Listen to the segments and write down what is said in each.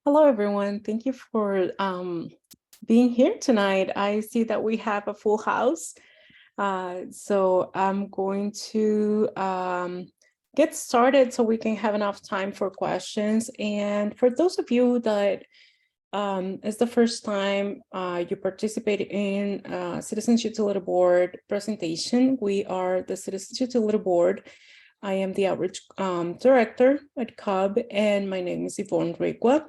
Hello, everyone. Thank you for being here tonight. I see that we have a full house. So I'm going to get started so we can have enough time for questions. And for those of you that it's the first time you participate in Citizens Utility Board presentation, we are the Citizens Utility Board. I am the outreach director at CUB, and my name is Yvonne Requa.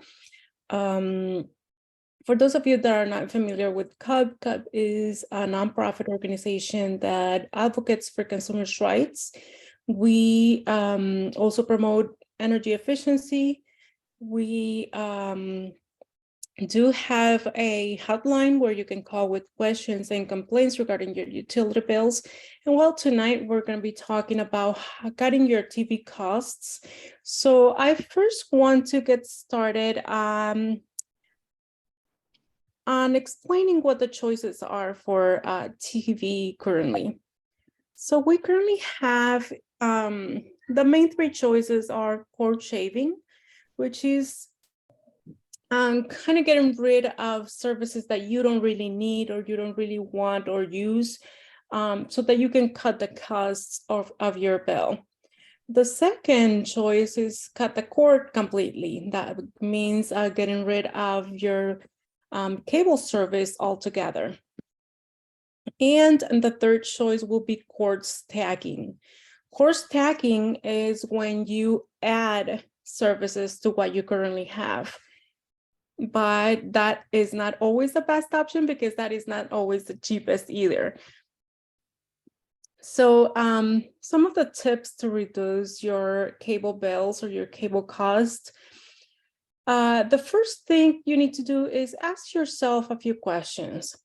For those of you that are not familiar with CUB, CUB is a nonprofit organization that advocates for consumers' rights. We also promote energy efficiency. We do have a hotline where you can call with questions and complaints regarding your utility bills. And well, tonight we're going to be talking about cutting your TV costs. So I first want to get started on explaining what the choices are for TV currently. So we currently have the main three choices are cord shaving, which is kind of getting rid of services that you don't really need or you don't really want or use, so that you can cut the costs of your bill. The second choice is cut the cord completely. That means getting rid of your cable service altogether. And the third choice will be cord stacking. Cord stacking is when you add services to what you currently have. But that is not always the best option because that is not always the cheapest either. So some of the tips to reduce your cable bills or your cable costs. The first thing you need to do is ask yourself a few questions.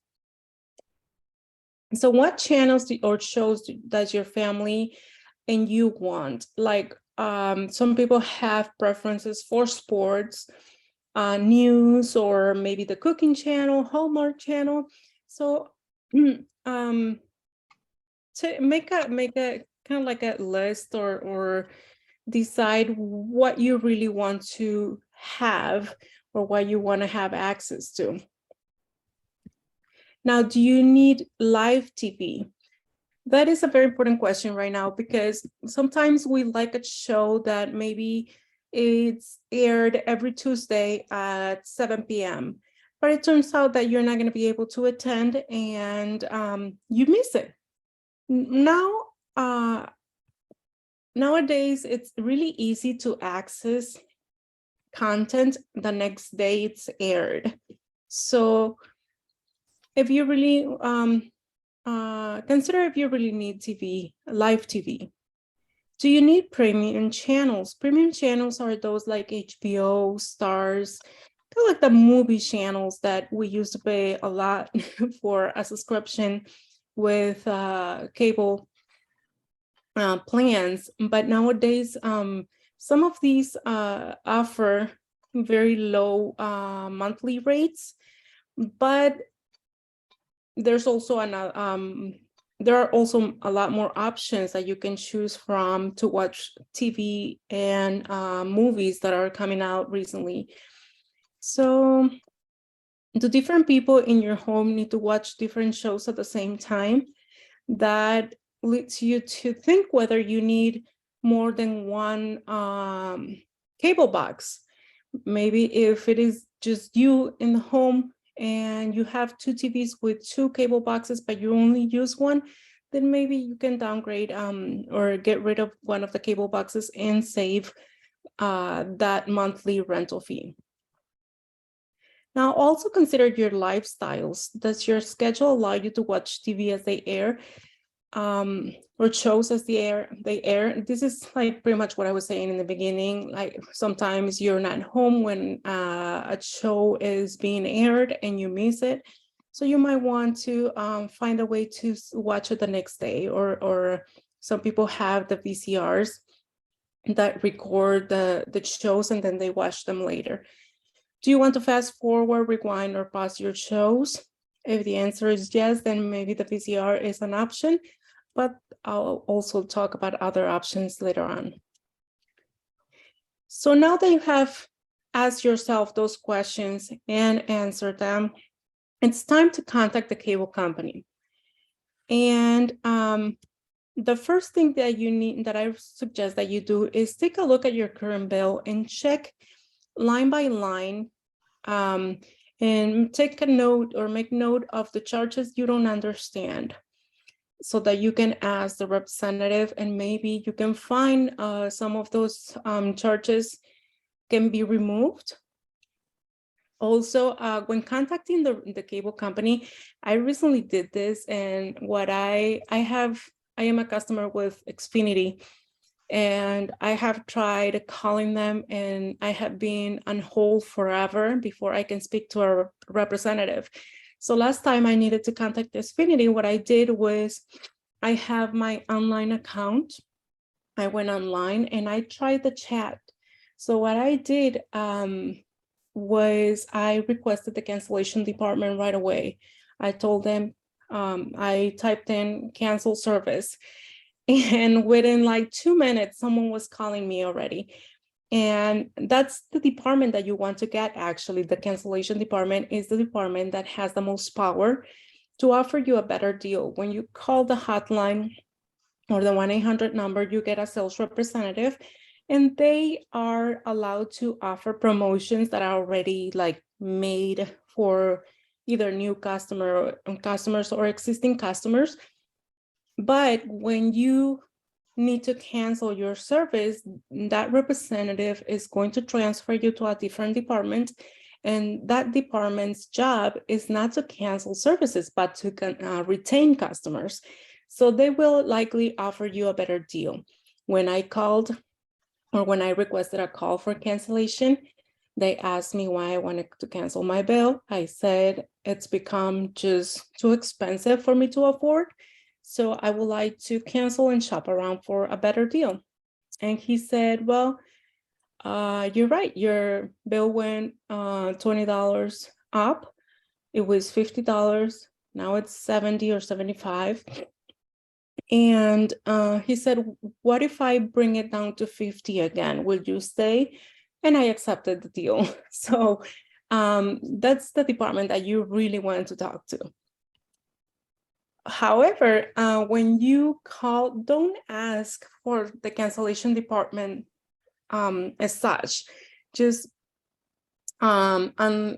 So what channels or shows does your family and you want? Like some people have preferences for sports, news, or maybe the cooking channel, Hallmark channel. So to make a kind of like a list or decide what you really want to have or what you want to have access to. Now, do you need live TV? That is a very important question right now because sometimes we like a show that maybe it's aired every Tuesday at 7 p.m. But it turns out that you're not going to be able to attend and you miss it. Nowadays, it's really easy to access content the next day it's aired. So if you really consider if you really need TV, live TV. Do you need premium channels? Premium channels are those like HBO, Stars, kind of like the movie channels that we used to pay a lot for a subscription with cable plans. But nowadays, some of these offer very low monthly rates, but there's also there are also a lot more options that you can choose from to watch TV and movies that are coming out recently. So do different people in your home need to watch different shows at the same time? That leads you to think whether you need more than one cable box. Maybe if it is just you in the home and you have two TVs with two cable boxes, but you only use one, then maybe you can downgrade or get rid of one of the cable boxes and save that monthly rental fee. Now, also consider your lifestyles. Does your schedule allow you to watch TV as they air? Or shows as they air. This is like pretty much what I was saying in the beginning. Like sometimes you're not home when a show is being aired and you miss it. So you might want to find a way to watch it the next day, or some people have the VCRs that record the shows and then they watch them later. Do you want to fast forward, rewind, or pause your shows? If the answer is yes, then maybe the VCR is an option, but I'll also talk about other options later on. So now that you have ask yourself those questions and answer them, it's time to contact the cable company. And the first thing that you need, that I suggest that you do, is take a look at your current bill and check line by line, and take a note or make note of the charges you don't understand, so that you can ask the representative, and maybe you can find some of those charges can be removed. Also, when contacting the cable company, I recently did this, and what I am a customer with Xfinity, and I have tried calling them, and I have been on hold forever before I can speak to a representative. So last time I needed to contact Xfinity, what I did was, I have my online account. I went online and I tried the chat. So what I did was I requested the cancellation department right away. I told them, I typed in cancel service, and within like 2 minutes, someone was calling me already. And that's the department that you want to get. Actually, the cancellation department is the department that has the most power to offer you a better deal. When you call the hotline or the 1-800 number, you get a sales representative, and they are allowed to offer promotions that are already like made for either new customers or existing customers. But when you need to cancel your service, that representative is going to transfer you to a different department, and that department's job is not to cancel services, but to retain customers. So they will likely offer you a better deal. When I called, or when I requested a call for cancellation, they asked me why I wanted to cancel my bill. I said, it's become just too expensive for me to afford, so I would like to cancel and shop around for a better deal. And he said, well, you're right. Your bill went $20 up. It was $50. Now it's 70 or 75. And he said, what if I bring it down to 50 again? Will you stay? And I accepted the deal. So that's the department that you really want to talk to. However, when you call, don't ask for the cancellation department as such. Just and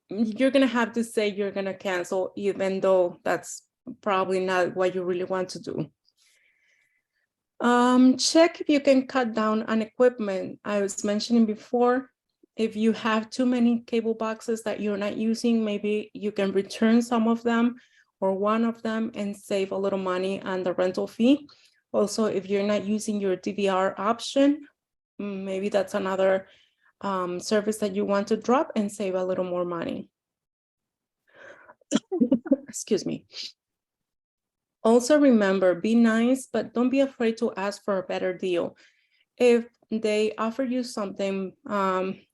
you're gonna have to say you're gonna cancel, even though that's probably not what you really want to do. Check if you can cut down on equipment. I was mentioning before, if you have too many cable boxes that you're not using, maybe you can return some of them or one of them and save a little money on the rental fee. Also, if you're not using your DVR option, maybe that's another service that you want to drop and save a little more money. Excuse me. Also remember, be nice, but don't be afraid to ask for a better deal. If they offer you something,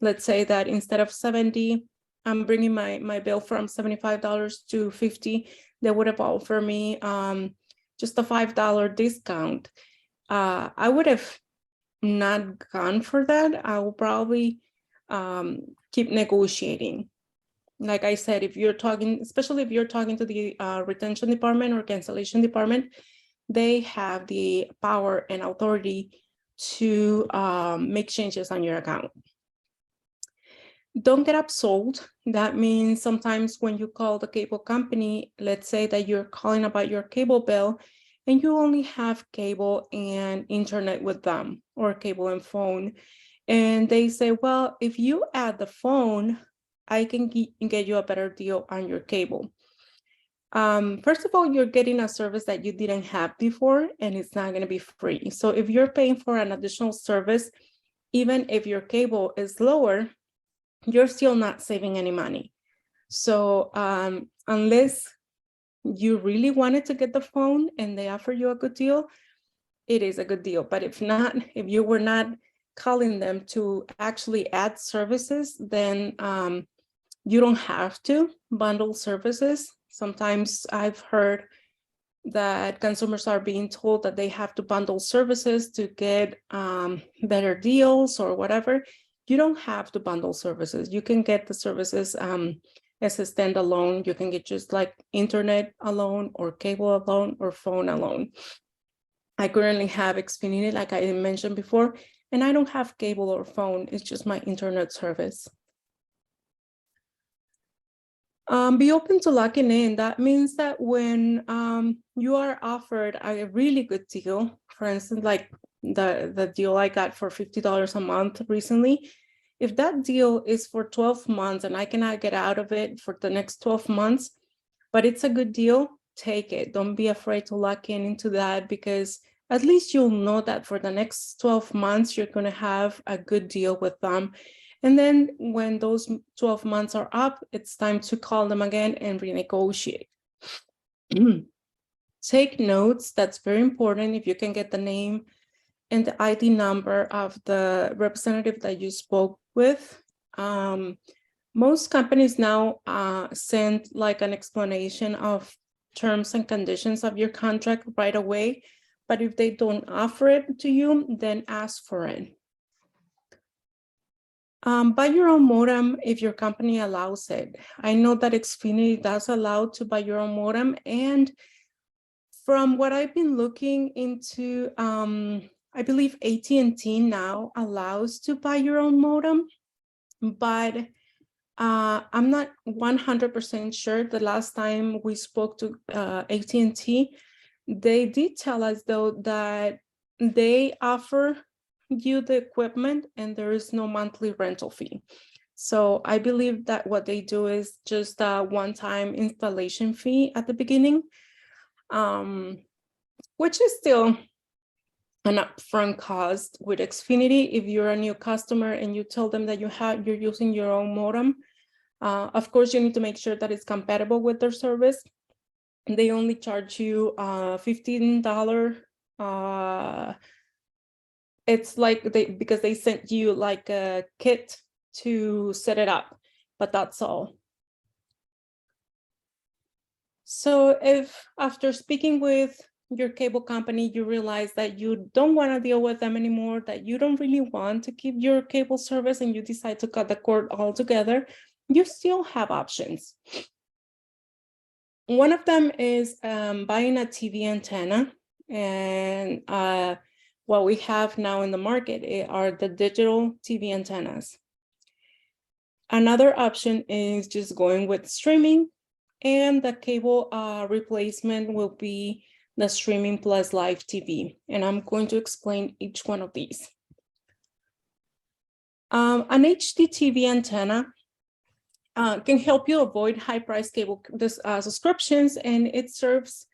let's say that instead of 70, I'm bringing my bill from $75 to 50, they would have offered me just a $5 discount. I would have not gone for that. I will probably keep negotiating. Like I said, if you're talking, especially if you're talking to the retention department or cancellation department, they have the power and authority to make changes on your account. Don't get upsold. That means sometimes when you call the cable company, let's say that you're calling about your cable bill and you only have cable and internet with them, or cable and phone. And they say, well, if you add the phone, I can get you a better deal on your cable. First of all, you're getting a service that you didn't have before, and it's not going to be free. So if you're paying for an additional service, even if your cable is lower, you're still not saving any money. So unless you really wanted to get the phone and they offer you a good deal, it is a good deal. But if not, if you were not calling them to actually add services, then you don't have to bundle services. Sometimes I've heard that consumers are being told that they have to bundle services to get better deals or whatever. you don't have to bundle services. You can get the services as a standalone. You can get just like internet alone or cable alone or phone alone. I currently have Xfinity, like I mentioned before, and I don't have cable or phone. It's just my internet service. Be open to locking in. That means that when you are offered a really good deal, for instance, like the deal I got for $50 a month recently, if that deal is for 12 months and I cannot get out of it for the next 12 months, but it's a good deal, take it. Don't be afraid to lock in into that, because at least you'll know that for the next 12 months, you're going to have a good deal with them. And then when those 12 months are up, it's time to call them again and renegotiate. Take notes. That's very important. If you can get the name and the ID number of the representative that you spoke with. Most companies now send like an explanation of terms and conditions of your contract right away. But if they don't offer it to you, then ask for it. Buy your own modem if your company allows it. I know that Xfinity does allow to buy your own modem. And from what I've been looking into, I believe AT&T now allows to buy your own modem, but I'm not 100% sure. The last time we spoke to AT&T, they did tell us though that they offer you the equipment and there is no monthly rental fee. So I believe that what they do is just a one-time installation fee at the beginning, which is still an upfront cost with Xfinity. If you're a new customer and you tell them that you're using your own modem, of course you need to make sure that it's compatible with their service. They only charge you $15. It's like because they sent you like a kit to set it up, but that's all. So if after speaking with your cable company, you realize that you don't want to deal with them anymore, that you don't really want to keep your cable service, and you decide to cut the cord altogether, you still have options. One of them is buying a TV antenna, and what we have now in the market are the digital TV antennas. Another option is just going with streaming, and the cable replacement will be the streaming plus live TV. And I'm going to explain each one of these. An HD TV antenna can help you avoid high-priced cable subscriptions, and it serves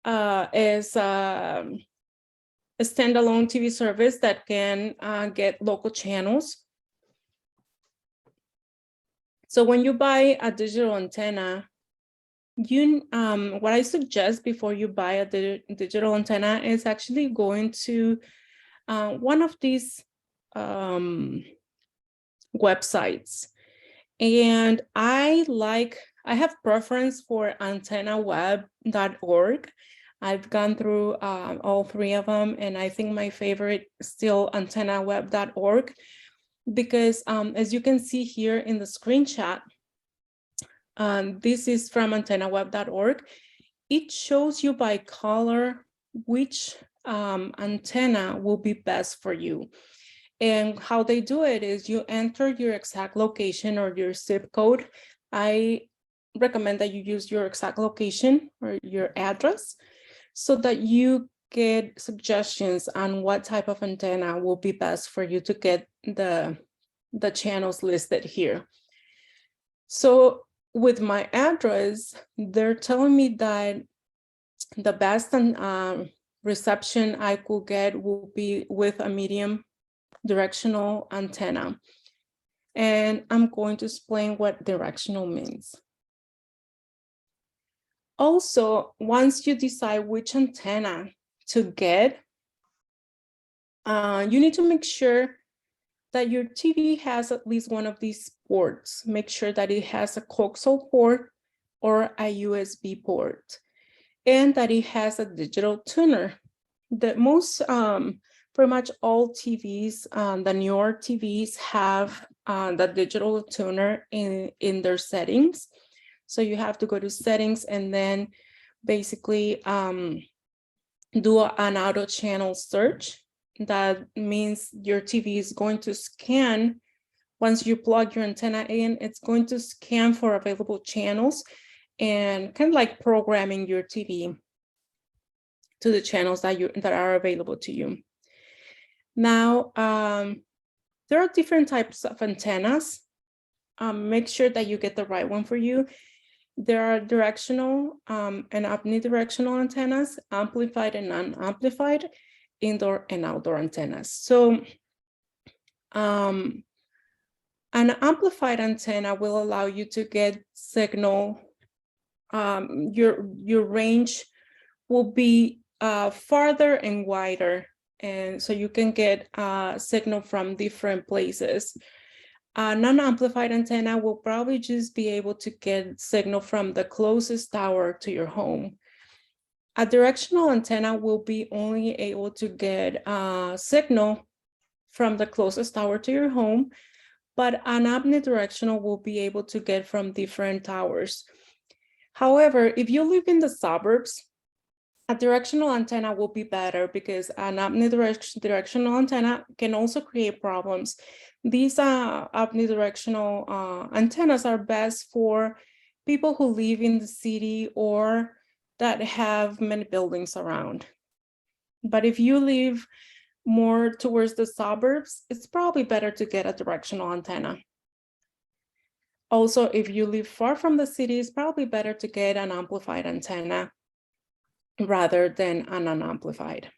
as a standalone TV service that can get local channels. So when you buy a digital antenna, what I suggest before you buy a digital antenna is actually going to one of these websites. And I have preference for antennaweb.org. I've gone through all three of them, and I think my favorite is still antennaweb.org, because as you can see here in the screenshot, this is from antennaweb.org. It shows you by color which antenna will be best for you. And how they do it is you enter your exact location or your zip code. I recommend that you use your exact location or your address so that you get suggestions on what type of antenna will be best for you to get the channels listed here. So with my address, they're telling me that the best reception I could get will be with a medium directional antenna. And I'm going to explain what directional means. Also, once you decide which antenna to get, you need to make sure that your TV has at least one of these ports. Make sure that it has a coaxial port or a USB port, and that it has a digital tuner. The most pretty much all TVs, the newer TVs have the digital tuner in their settings. So you have to go to settings and then basically do an auto channel search. That means your TV is going to scan, once you plug your antenna in, it's going to scan for available channels and kind of like programming your TV to the channels that are available to you. Now, there are different types of antennas. Make sure that you get the right one for you. There are directional and omnidirectional antennas, amplified and non-amplified, indoor and outdoor antennas. So an amplified antenna will allow you to get signal. Your range will be farther and wider, and so you can get signal from different places. A non-amplified antenna will probably just be able to get signal from the closest tower to your home. A directional antenna will be only able to get signal from the closest tower to your home, but an omnidirectional will be able to get from different towers. However, if you live in the suburbs, a directional antenna will be better because an omnidirectional antenna can also create problems. These omnidirectional antennas are best for people who live in the city or that have many buildings around. But if you live more towards the suburbs, it's probably better to get a directional antenna. Also, if you live far from the city, it's probably better to get an amplified antenna rather than an unamplified.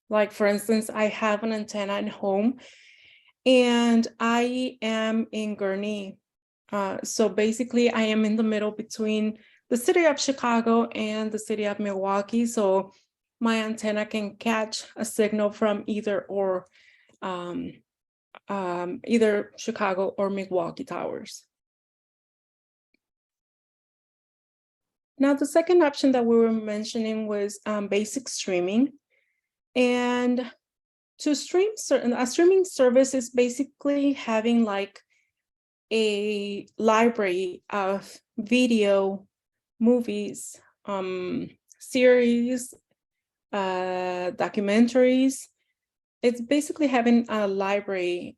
Like for instance, I have an antenna at home and I am in Gurnee. So basically I am in the middle between the city of Chicago and the city of Milwaukee. So my antenna can catch a signal from either Chicago or Milwaukee towers. Now, the second option that we were mentioning was basic streaming. And to stream, a streaming service is basically having like a library of video, movies, series, documentaries. It's basically having a library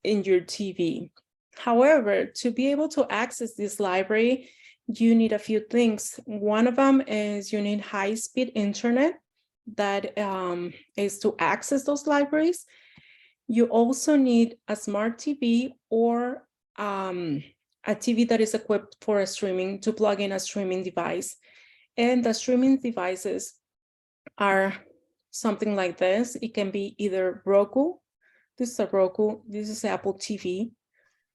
in your TV. However, to be able to access this library, you need a few things. One of them is you need high-speed internet that is to access those libraries. You also need a smart TV or a TV that is equipped for a streaming, to plug in a streaming device. And the streaming devices are something like this. It can be either Roku, this is a Roku, this is Apple TV,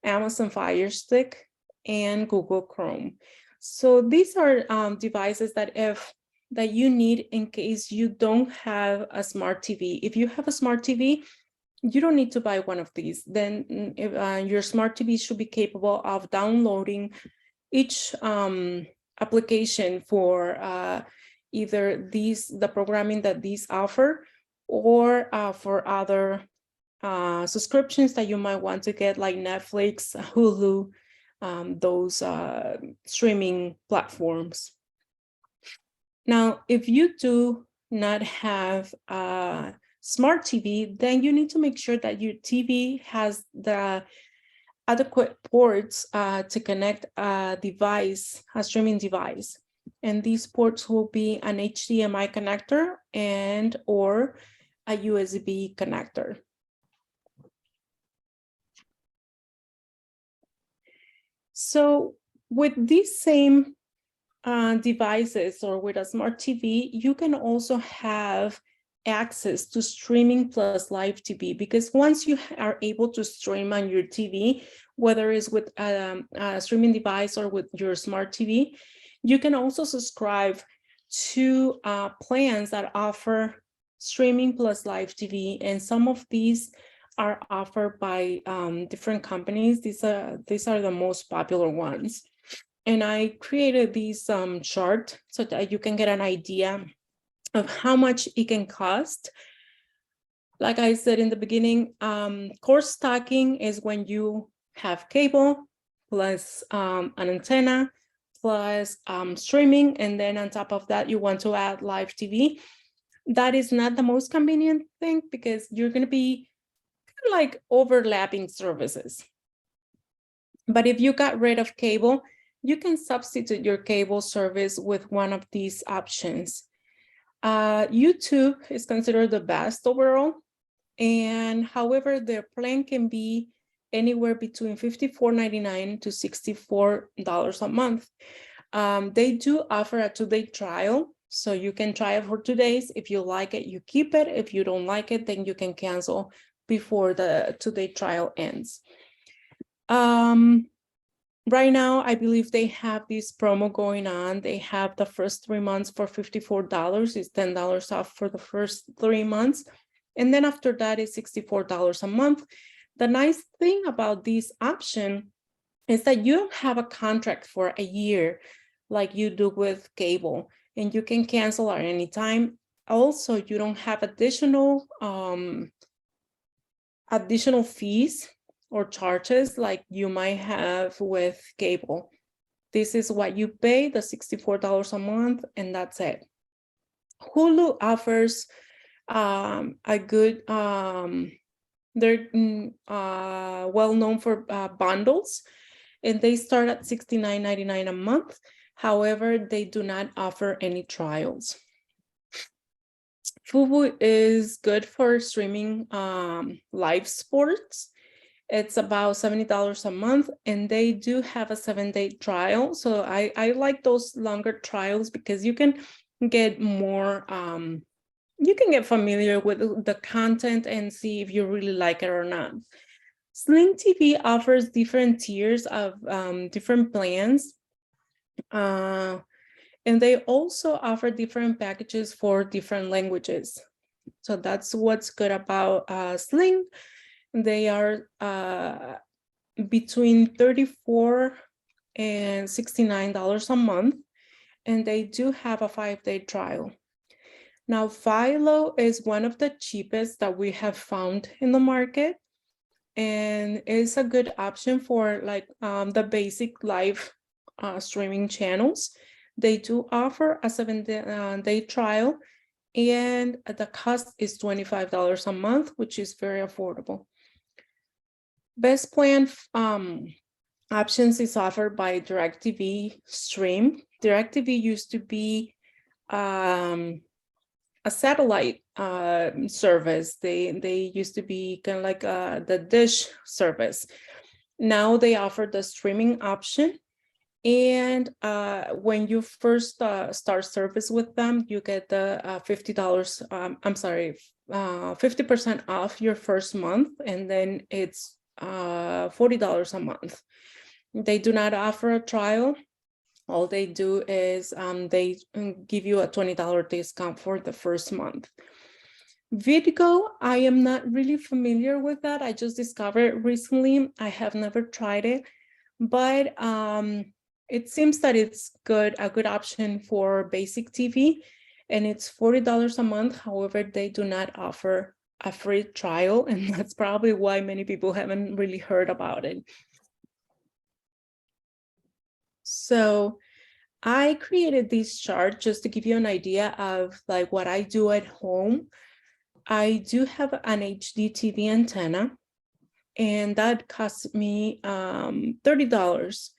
Amazon Fire Stick, and Google Chrome. So these are devices that you need in case you don't have a smart TV. If you have a smart TV, you don't need to buy one of these. Then your smart TV should be capable of downloading each application for either the programming that these offer, or for other subscriptions that you might want to get, like Netflix, Hulu, those streaming platforms. Now, if you do not have a smart TV, then you need to make sure that your TV has the adequate ports to connect a device, a streaming device. And these ports will be an HDMI connector and or a USB connector. So with these same devices, or with a smart TV, you can also have access to streaming plus live TV, because once you are able to stream on your TV, whether it's with a streaming device or with your smart TV, you can also subscribe to plans that offer streaming plus live TV, and some of these are offered by different companies. These are the most popular ones. And I created these chart so that you can get an idea of how much it can cost Like I said in the beginning, core stacking is when you have cable plus an antenna plus streaming, and then on top of that, you want to add live TV. That is not the most convenient thing because you're going to be kind of like overlapping services. But if you got rid of cable, you can substitute your cable service with one of these options. YouTube is considered the best overall. And however, their plan can be anywhere between $54.99 to $64 a month. They do offer a 2-day trial. So you can try it for 2 days. If you like it, you keep it. If you don't like it, then you can cancel before the 2-day trial ends. Right now, I believe they have this promo going on. They have the first 3 months for $54. It's $10 off for the first 3 months. And then after that is $64 a month. The nice thing about this option is that you don't have a contract for a year like you do with cable, and you can cancel at any time. Also, you don't have additional fees or charges like you might have with cable. This is what you pay, the $64 a month, and that's it. Hulu offers a good, they're well known for bundles, and they start at $69.99 a month. However, they do not offer any trials. Fubo is good for streaming live sports. It's about $70 a month, and they do have a 7-day trial. So I like those longer trials because you can get more, you can get familiar with the content and see if you really like it or not. Sling TV offers different tiers of different plans. And they also offer different packages for different languages. So that's what's good about Sling. They are between $34 and $69 a month, and they do have a 5-day trial. Now, Philo is one of the cheapest that we have found in the market, and it's a good option for like the basic live streaming channels. They do offer a 7-day trial, and the cost is $25 a month, which is very affordable. Best plan options is offered by DirecTV Stream. DirecTV used to be a satellite service. They used to be kind of like the dish service. Now they offer the streaming option. And when you first start service with them, you get the $50, 50% off your first month, and then it's $40 a month. They do not offer a trial. All they do is they give you a $20 discount for the first month. Vidgo, I am not really familiar with that. I just discovered it recently. I have never tried it, but it seems that it's a good option for basic TV, and it's $40 a month. However, they do not offer a free trial, and that's probably why many people haven't really heard about it. So I created this chart just to give you an idea of like what I do at home. I do have an HD TV antenna, and that costs me $30.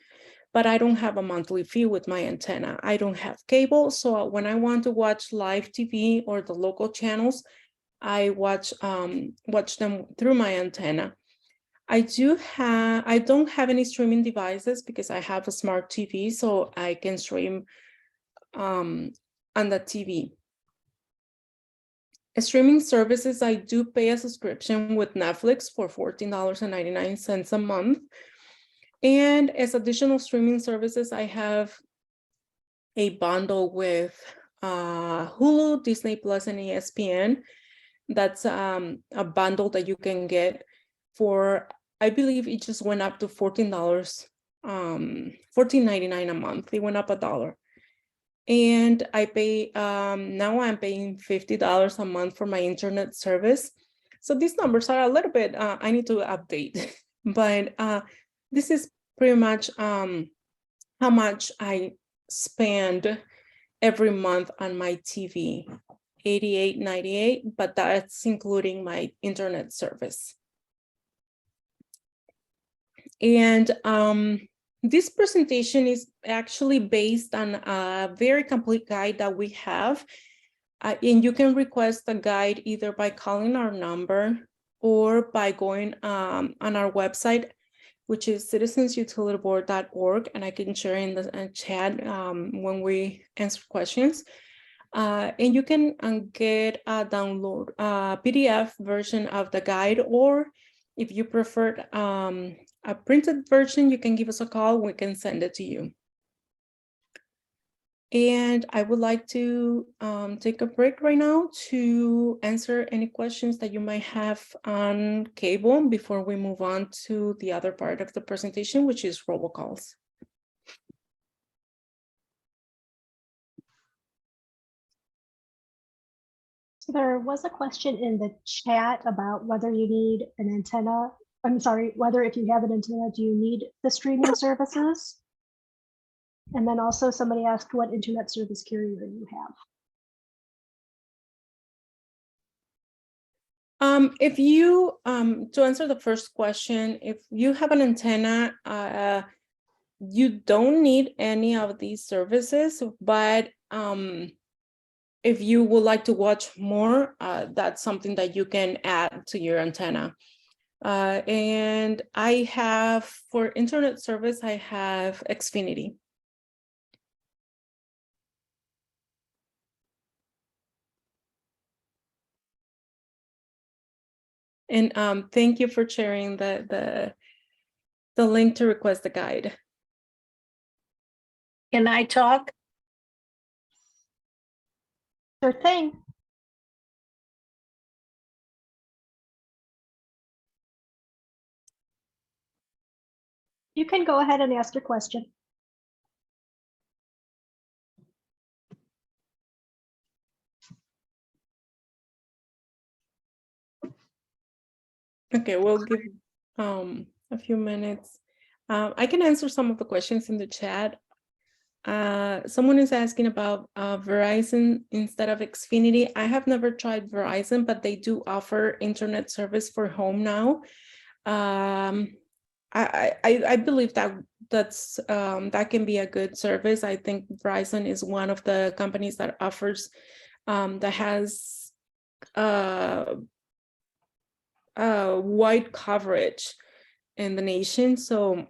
But I don't have a monthly fee with my antenna. I don't have cable, so when I want to watch live TV or the local channels, I watch them through my antenna. I don't have any streaming devices because I have a smart TV, so I can stream on the TV. Streaming services, I do pay a subscription with Netflix for $14.99 a month. And as additional streaming services, I have a bundle with Hulu, Disney Plus, and ESPN. That's a bundle that you can get for, I believe it just went up to $14.99 a month. It went up $1. And I pay, now I'm paying $50 a month for my internet service. So these numbers are a little bit, I need to update, but this is pretty much how much I spend every month on my TV, $88.98, but that's including my internet service. And this presentation is actually based on a very complete guide that we have. And you can request a guide either by calling our number or by going on our website, which is citizensutilityboard.org, and I can share in the chat when we answer questions. And you can get a download PDF version of the guide, or if you prefer a printed version, you can give us a call, we can send it to you. And I would like to take a break right now to answer any questions that you might have on cable before we move on to the other part of the presentation, which is robocalls. So there was a question in the chat about whether you need an antenna. I'm sorry, whether if you have an antenna, do you need the streaming services? And then also somebody asked what internet service carrier you have. If you, to answer the first question, if you have an antenna, you don't need any of these services, but if you would like to watch more, that's something that you can add to your antenna. And I have, for internet service, I have Xfinity. And thank you for sharing the link to request the guide. Can I talk? Sure thing. You can go ahead and ask your question. Okay, we'll give a few minutes. I can answer some of the questions in the chat. Someone is asking about Verizon instead of Xfinity. I have never tried Verizon, but they do offer internet service for home now. I believe that that can be a good service. I think Verizon is one of the companies that offers that has wide coverage in the nation. So,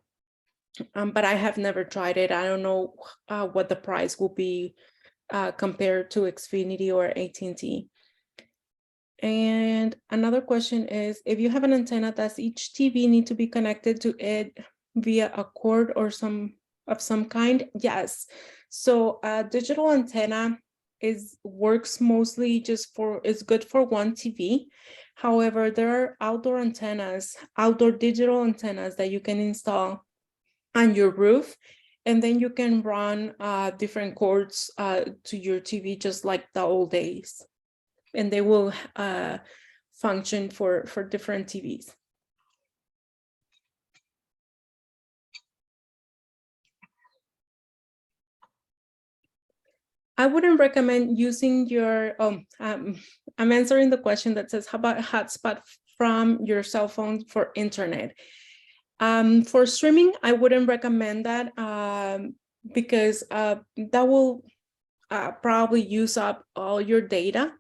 but I have never tried it. I don't know what the price will be compared to Xfinity or AT&T. And another question is, if you have an antenna, does each TV need to be connected to it via a cord or some kind? Yes. So a digital antenna works mostly just is good for one TV. However, there are outdoor antennas, outdoor digital antennas that you can install on your roof, and then you can run different cords to your TV, just like the old days. And they will function for different TVs. I wouldn't recommend using your, I'm answering the question that says, how about hotspot from your cell phone for internet? For streaming, I wouldn't recommend that because that will probably use up all your data.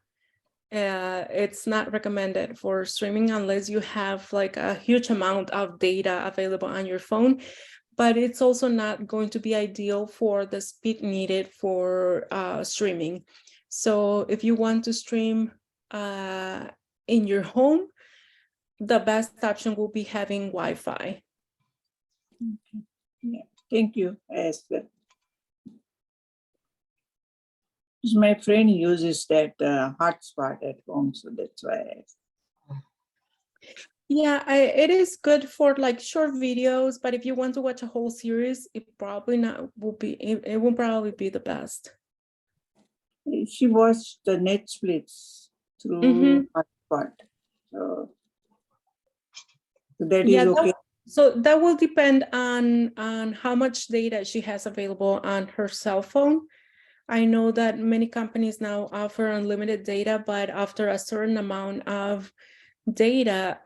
It's not recommended for streaming unless you have like a huge amount of data available on your phone, but it's also not going to be ideal for the speed needed for streaming. So if you want to stream in your home, the best option will be having Wi-Fi. Okay. Yeah. Thank you, Esther. My friend uses that hotspot at home, so that's why I asked. Yeah, it is good for like short videos, but if you want to watch a whole series, it probably it will probably be the best. She watched the Netflix through hotspot. So that Yeah, is okay. so that will depend on how much data she has available on her cell phone. I know that many companies now offer unlimited data, but after a certain amount of data,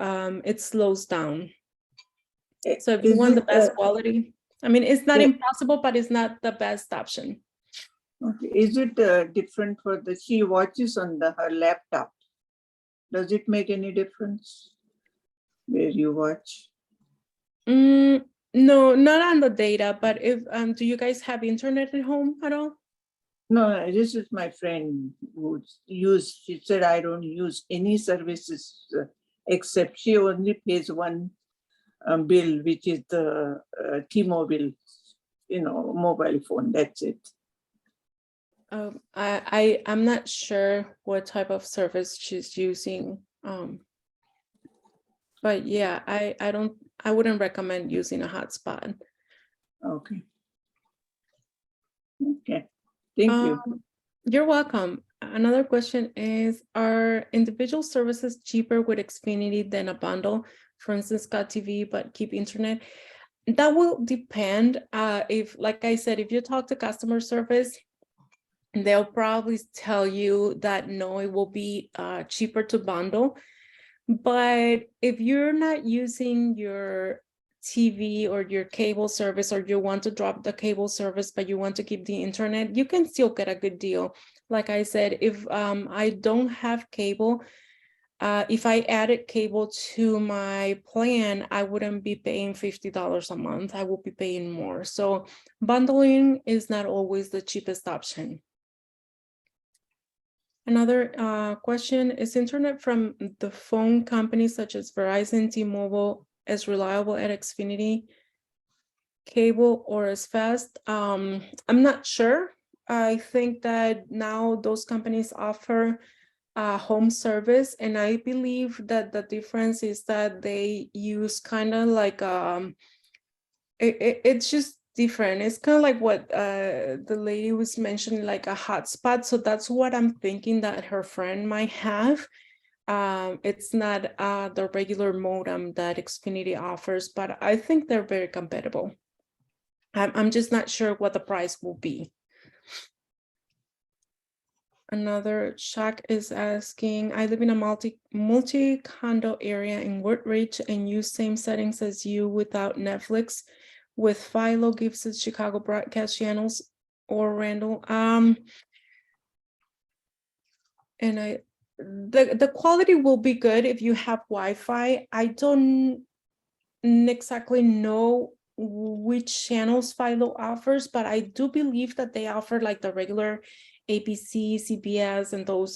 it slows down. So if you Is want the it, best quality, I mean, it's not yeah. impossible, but it's not the best option. Okay. Is it different for the, she watches on her laptop? Does it make any difference where you watch? No, not on the data, but if do you guys have internet at home at all? No, this is my friend who used, she said, I don't use any services except she only pays one bill, which is the T-Mobile, mobile phone. That's it. I'm not sure what type of service she's using. But yeah, I wouldn't recommend using a hotspot. Okay. Okay. Thank you. You're welcome. Another question is, are individual services cheaper with Xfinity than a bundle? For instance, got TV, but keep internet. That will depend. If, like I said, if you talk to customer service, they'll probably tell you that no, it will be cheaper to bundle. But if you're not using your TV or your cable service, or you want to drop the cable service, but you want to keep the internet, you can still get a good deal. Like I said, if I don't have cable, if I added cable to my plan, I wouldn't be paying $50 a month. I will be paying more. So bundling is not always the cheapest option. Another question, is internet from the phone companies such as Verizon, T-Mobile as reliable as Xfinity cable or as fast? I'm not sure. I think that now those companies offer home service, and I believe that the difference is that they use kind of like it's just different. It's kind of like what the lady was mentioning, like a hotspot. So that's what I'm thinking that her friend might have. It's not the regular modem that Xfinity offers, but I think they're very compatible. I'm just not sure what the price will be. Another Shaq is asking, I live in a multi condo area in Woodridge and use same settings as you without Netflix. With Philo gives us Chicago broadcast channels or Randall. And the quality will be good if you have Wi-Fi. I don't exactly know which channels Philo offers, but I do believe that they offer like the regular ABC, CBS, and those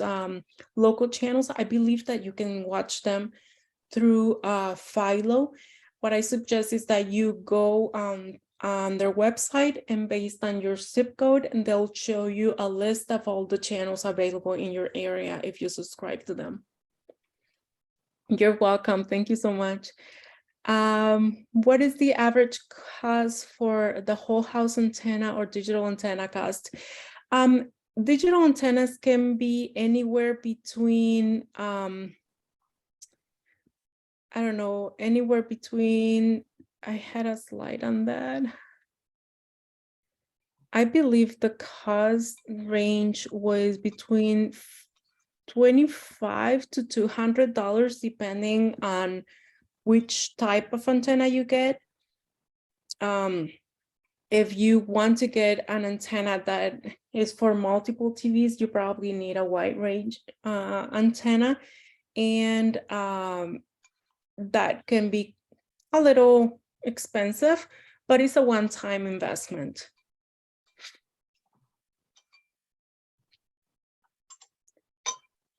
local channels. I believe that you can watch them through Philo. What I suggest is that you go on their website, and based on your zip code, and they'll show you a list of all the channels available in your area if you subscribe to them. You're welcome. Thank you so much. What is the average cost for the whole house antenna or digital antenna cost? Digital antennas can be anywhere between I don't know, anywhere between, I had a slide on that. I believe the cost range was between $25 to $200 depending on which type of antenna you get. If you want to get an antenna that is for multiple TVs, you probably need a wide range antenna, and that can be a little expensive, but it's a one-time investment.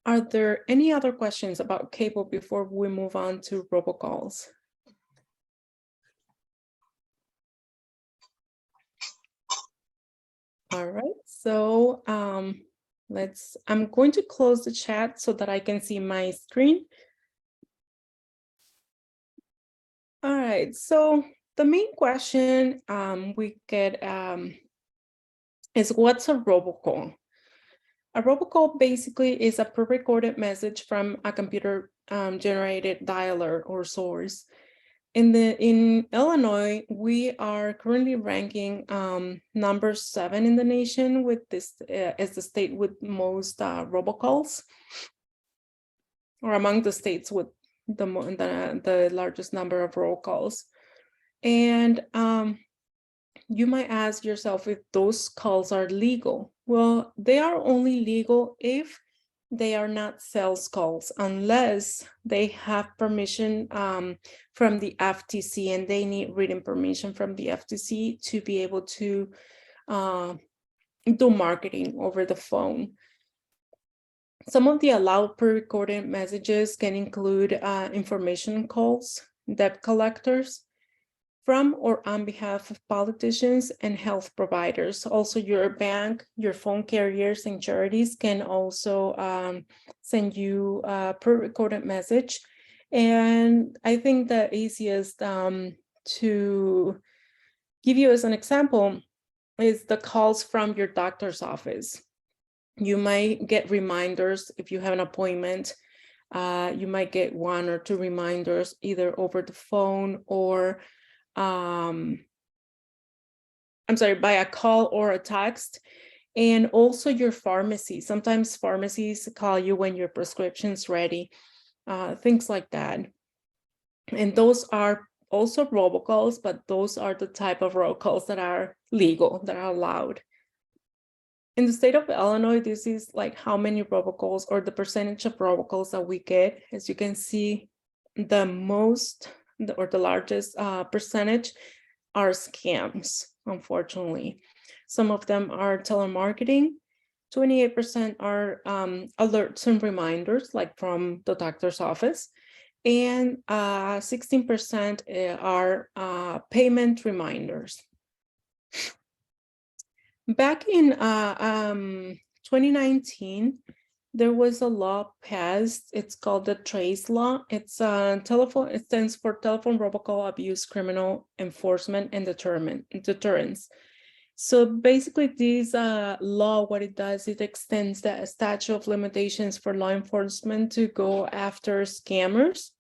Are there any other questions about cable before we move on to robocalls? All right, so I'm going to close the chat so that I can see my screen. All right, so the main question we get is, what's a robocall? A robocall basically is a pre-recorded message from a computer generated dialer or source. In Illinois, we are currently ranking number 7 in the nation with this as the state with most robocalls, or among the states with the largest number of robocalls. And you might ask yourself if those calls are legal. Well, they are only legal if they are not sales calls, unless they have permission from the FTC, and they need written permission from the FTC to be able to do marketing over the phone. Some of the allowed pre-recorded messages can include information calls, debt collectors, from or on behalf of politicians and health providers. Also, your bank, your phone carriers, and charities can also send you a pre-recorded message. And I think the easiest to give you as an example is the calls from your doctor's office. You might get reminders if you have an appointment. You might get 1 or 2 reminders either over the phone or by a call or a text. And also your pharmacy. Sometimes pharmacies call you when your prescription's ready, things like that. And those are also robocalls, but those are the type of robocalls that are legal, that are allowed. In the state of Illinois, this is like how many robocalls or the percentage of robocalls that we get. As you can see, the most or the largest percentage are scams, unfortunately. Some of them are telemarketing. 28% are alerts and reminders, like from the doctor's office. And 16% are payment reminders. Back in 2019, there was a law passed. It's called the TRACE law. It's it stands for Telephone Robocall Abuse Criminal Enforcement and Deterrence. So basically, this law, what it does, it extends the statute of limitations for law enforcement to go after scammers,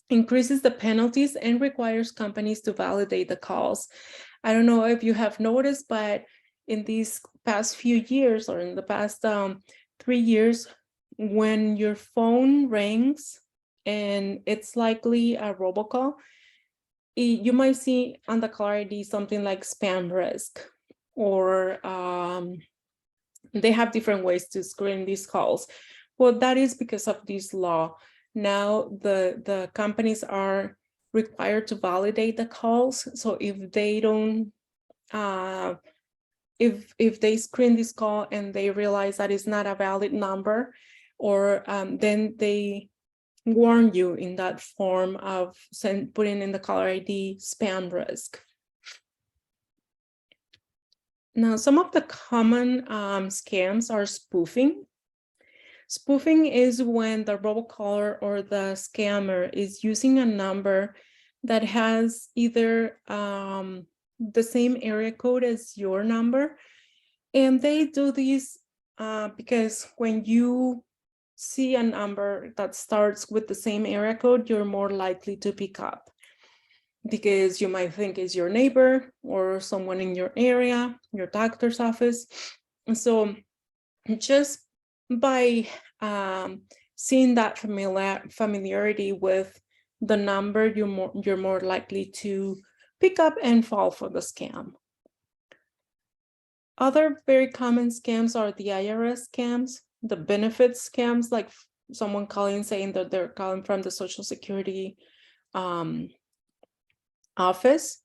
increases the penalties, and requires companies to validate the calls. I don't know if you have noticed, but in these past few years, or in the past 3 years, when your phone rings and it's likely a robocall, you might see on the caller ID something like spam risk, or they have different ways to screen these calls. Well, that is because of this law. Now the companies are required to validate the calls. So if they don't, if they screen this call and they realize that it's not a valid number, or then they warn you in that form of putting in the caller ID spam risk. Now, some of the common scams are spoofing. Spoofing is when the robocaller or the scammer is using a number that has either the same area code as your number. And they do this because when you see a number that starts with the same area code, you're more likely to pick up, because you might think it's your neighbor or someone in your area, your doctor's office. And so just by seeing that familiarity with the number, you're more likely to pick up and fall for the scam. Other very common scams are the IRS scams, the benefits scams, like someone calling saying that they're calling from the Social Security office.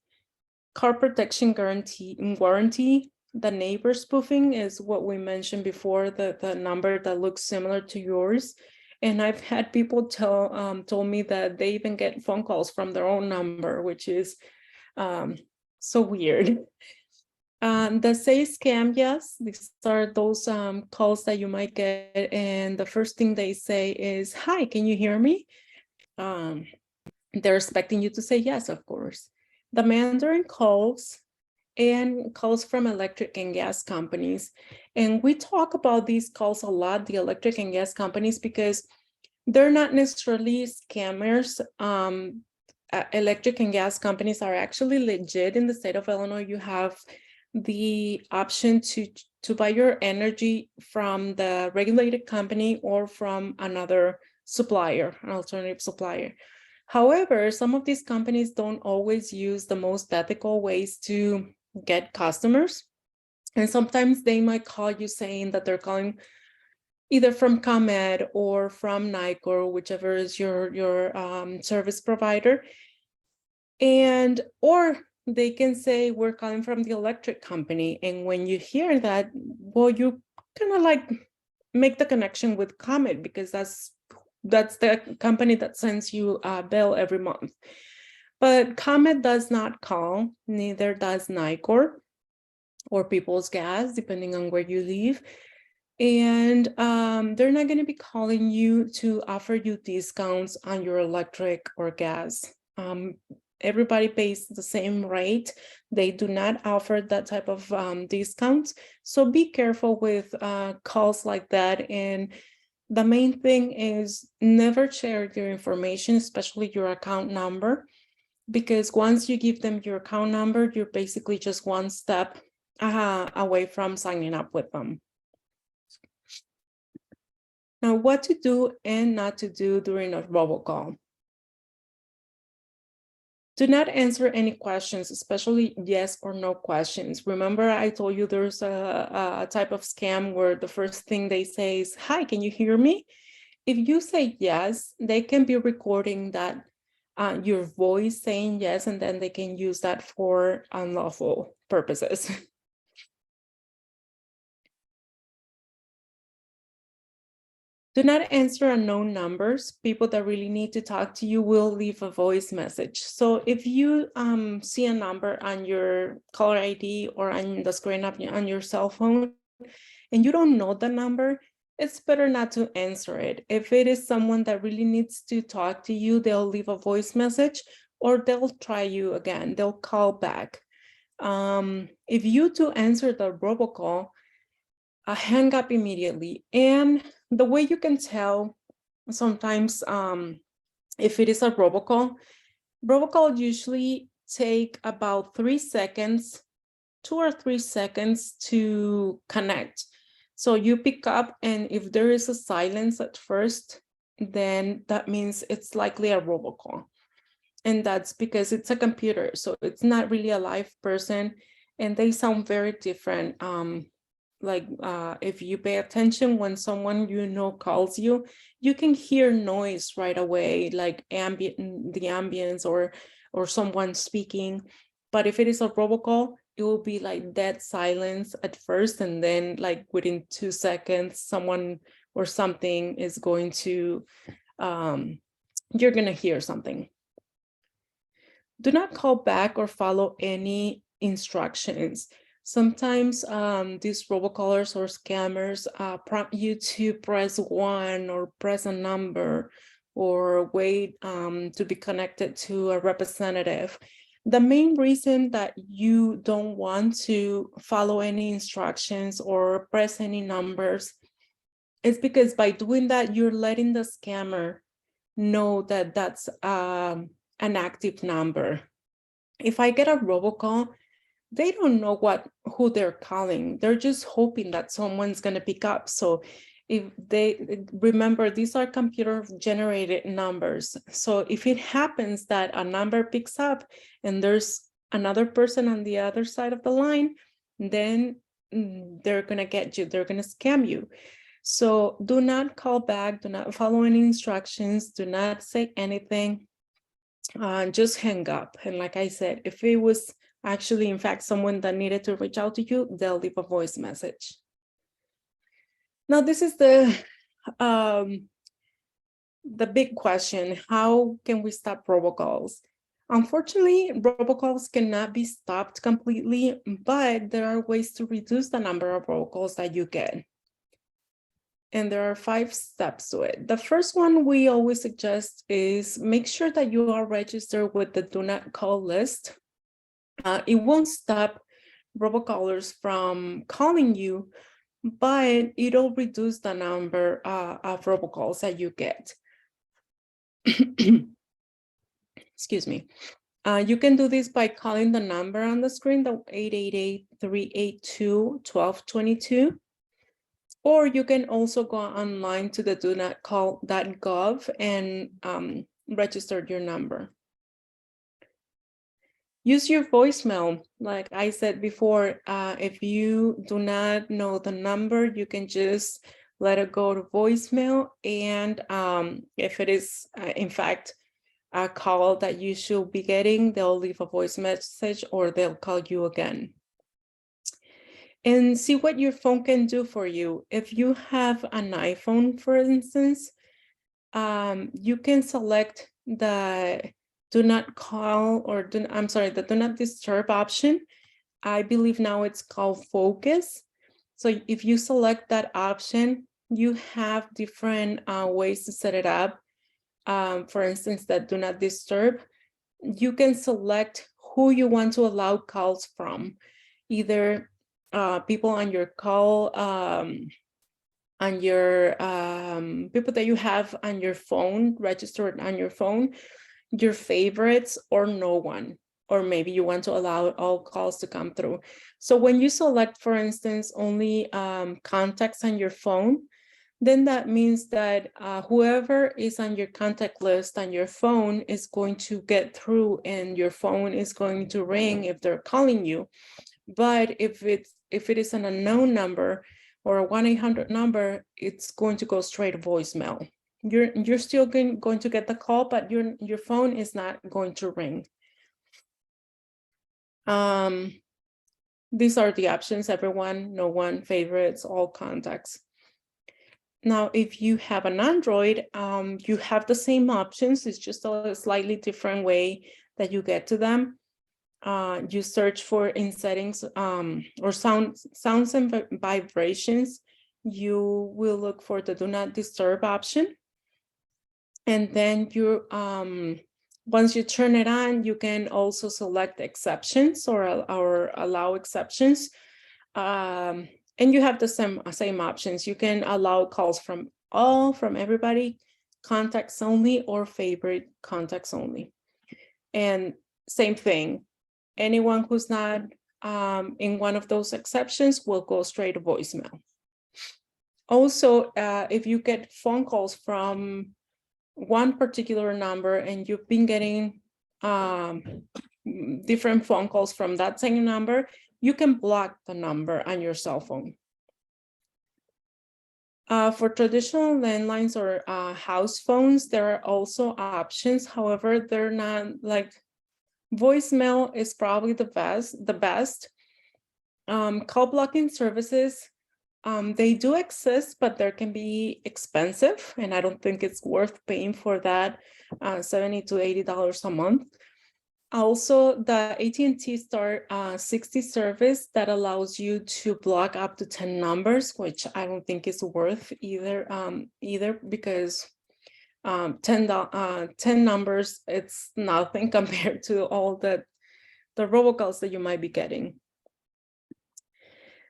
Car protection warranty. The neighbor spoofing is what we mentioned before, the number that looks similar to yours. And I've had people told me that they even get phone calls from their own number, which is so weird. The say scam, yes, these are those calls that you might get, and the first thing they say is, "Hi, can you hear me?" They're expecting you to say yes, of course. The Mandarin calls and calls from electric and gas companies. And we talk about these calls a lot, the electric and gas companies, because They're not necessarily scammers. Electric and gas companies are actually legit in the state of Illinois. You have the option to buy your energy from the regulated company or from another supplier, an alternative supplier. However, some of these companies don't always use the most ethical ways to get customers. And sometimes they might call you saying that they're calling either from ComEd or from NICOR, whichever is your service provider. Or they can say, we're calling from the electric company. And when you hear that, well, you kind of like make the connection with ComEd, because that's the company that sends you a bill every month. But ComEd does not call, neither does NICOR or People's Gas, depending on where you live. And they're not going to be calling you to offer you discounts on your electric or gas. Everybody pays the same rate. They do not offer that type of discounts. So be careful with calls like that. And the main thing is never share your information, especially your account number, because once you give them your account number, you're basically just one step away from signing up with them. Now, what to do and not to do during a robocall. Do not answer any questions, especially yes or no questions. Remember, I told you there's a type of scam where the first thing they say is, hi, can you hear me? If you say yes, they can be recording that your voice saying yes, and then they can use that for unlawful purposes. Do not answer unknown numbers. People that really need to talk to you will leave a voice message. So if you see a number on your caller ID or on the screen on your cell phone, and you don't know the number, it's better not to answer it. If it is someone that really needs to talk to you, they'll leave a voice message or they'll try you again. They'll call back. If you do answer the robocall, hang up immediately. And the way you can tell sometimes if it is a robocall usually take about 3 seconds, 2 or 3 seconds to connect. So you pick up, and if there is a silence at first, then that means it's likely a robocall. And that's because it's a computer, so it's not really a live person, and they sound very different. If you pay attention when someone calls you, you can hear noise right away, like the ambience or someone speaking. But if it is a robocall, it will be like dead silence at first, and then like within 2 seconds, someone or something is going to, you're gonna hear something. Do not call back or follow any instructions. Sometimes these robocallers or scammers prompt you to press 1 or press a number or wait to be connected to a representative. The main reason that you don't want to follow any instructions or press any numbers is because by doing that, you're letting the scammer know that that's an active number. If I get a robocall, they don't know who they're calling. They're just hoping that someone's going to pick up. So if they remember, these are computer generated numbers. So if it happens that a number picks up and there's another person on the other side of the line, then they're going to get you. They're going to scam you. So do not call back. Do not follow any instructions. Do not say anything. Just hang up. And like I said, if it was actually, in fact, someone that needed to reach out to you, they'll leave a voice message. Now, this is the big question. How can we stop robocalls? Unfortunately, robocalls cannot be stopped completely, but there are ways to reduce the number of robocalls that you get. And there are 5 steps to it. The first one we always suggest is make sure that you are registered with the Do Not Call list. It won't stop robocallers from calling you, but it'll reduce the number of robocalls that you get. excuse me. You can do this by calling the number on the screen, the 888-382-1222. Or you can also go online to the donotcall.gov and register your number. Use your voicemail. Like I said before, if you do not know the number, you can just let it go to voicemail. And if it is, in fact, a call that you should be getting, they'll leave a voice message or they'll call you again. And see what your phone can do for you. If you have an iPhone, for instance, you can select the do not call or the do not disturb option. I believe now it's called focus. So if you select that option, you have different ways to set it up. For instance, that do not disturb. You can select who you want to allow calls from, either people on your call, on your people that you have on your phone, registered on your phone, your favorites, or no one, or maybe you want to allow all calls to come through. So when you select, for instance, only contacts on your phone, then that means that whoever is on your contact list on your phone is going to get through and your phone is going to ring if they're calling you. But if it is an unknown number or a 1-800 number, it's going to go straight to voicemail. You're still going to get the call, but your phone is not going to ring. These are the options: everyone, no one, favorites, all contacts. Now, if you have an Android, you have the same options. It's just a slightly different way that you get to them. You search for in settings or sounds and vibrations. You will look for the do not disturb option. And then you, once you turn it on, you can also select exceptions or allow exceptions. And you have the same options. You can allow calls from everybody, contacts only, or favorite contacts only. And same thing, anyone who's not in one of those exceptions will go straight to voicemail. Also, if you get phone calls from one particular number and you've been getting different phone calls from that same number, you can block the number on your cell phone. For traditional landlines or house phones, there are also options. However, they're not like voicemail is probably the best. Call blocking services, they do exist, but they can be expensive, and I don't think it's worth paying for that $70 to $80 a month. Also, the AT&T Star 60 service that allows you to block up to 10 numbers, which I don't think is worth either because 10 numbers, it's nothing compared to all the robocalls that you might be getting.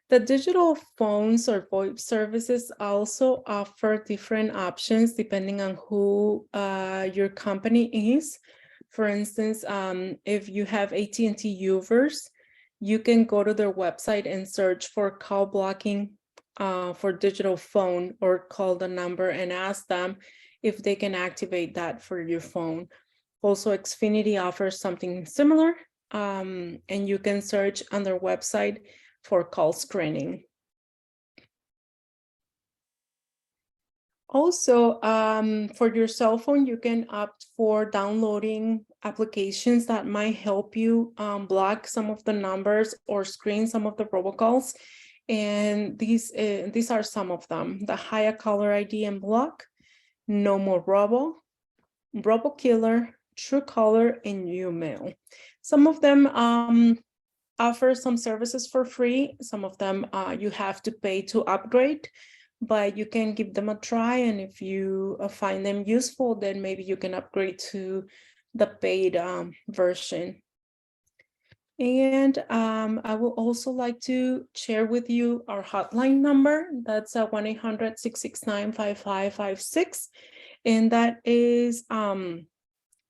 The digital phones or VoIP services also offer different options depending on who your company is. For instance, if you have AT&T users, you can go to their website and search for call blocking for digital phone, or call the number and ask them if they can activate that for your phone. Also, Xfinity offers something similar, and you can search on their website for call screening. Also, for your cell phone, you can opt for downloading applications that might help you block some of the numbers or screen some of the robocalls. And these are some of them: the Haya Caller ID and Block, No More Robo, RoboKiller, Truecaller, and YouMail. Some of them offer some services for free. Some of them you have to pay to upgrade, but you can give them a try. And if you find them useful, then maybe you can upgrade to the paid version. And I would also like to share with you our hotline number. That's 1-800-669-5556. and that is the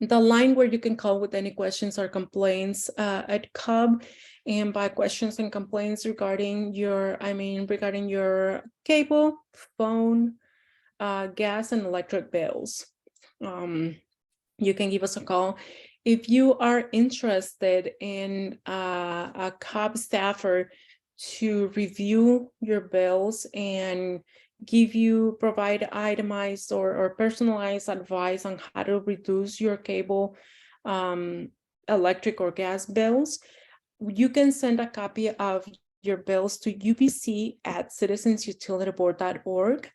line where you can call with any questions or complaints at CUB. And by questions and complaints regarding your cable, phone, gas, and electric bills. You can give us a call. If you are interested in a CUB staffer to review your bills and provide itemized or personalized advice on how to reduce your cable, electric or gas bills, you can send a copy of your bills to ubc@citizensutilityboard.org.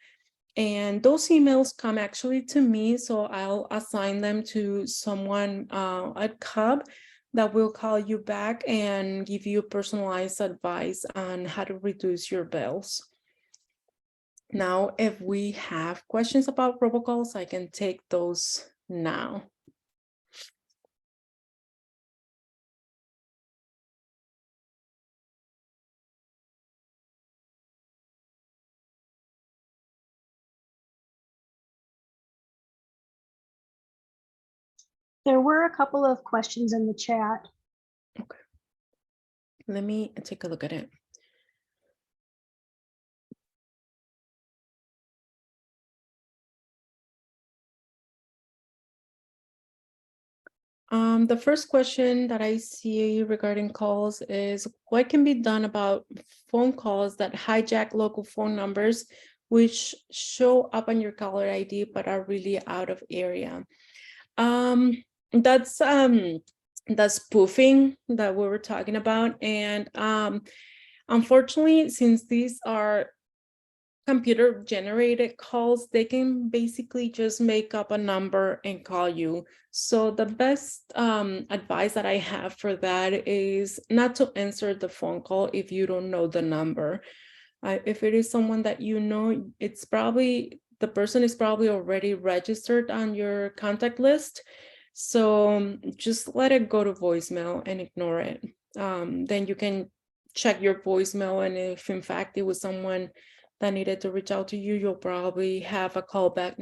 And those emails come actually to me, so I'll assign them to someone at CUB that will call you back and give you personalized advice on how to reduce your bills. Now, if we have questions about robocalls, I can take those now. There were a couple of questions in the chat. Okay. Let me take a look at it. The first question that I see regarding calls is what can be done about phone calls that hijack local phone numbers, which show up on your caller ID, but are really out of area. That's spoofing that we were talking about. And unfortunately, since these are computer generated calls, they can basically just make up a number and call you. So the best advice that I have for that is not to answer the phone call if you don't know the number. If it is someone that you know, the person is probably already registered on your contact list. So just let it go to voicemail and ignore it. Then you can check your voicemail, and if in fact it was someone that needed to reach out to you, you'll probably have a callback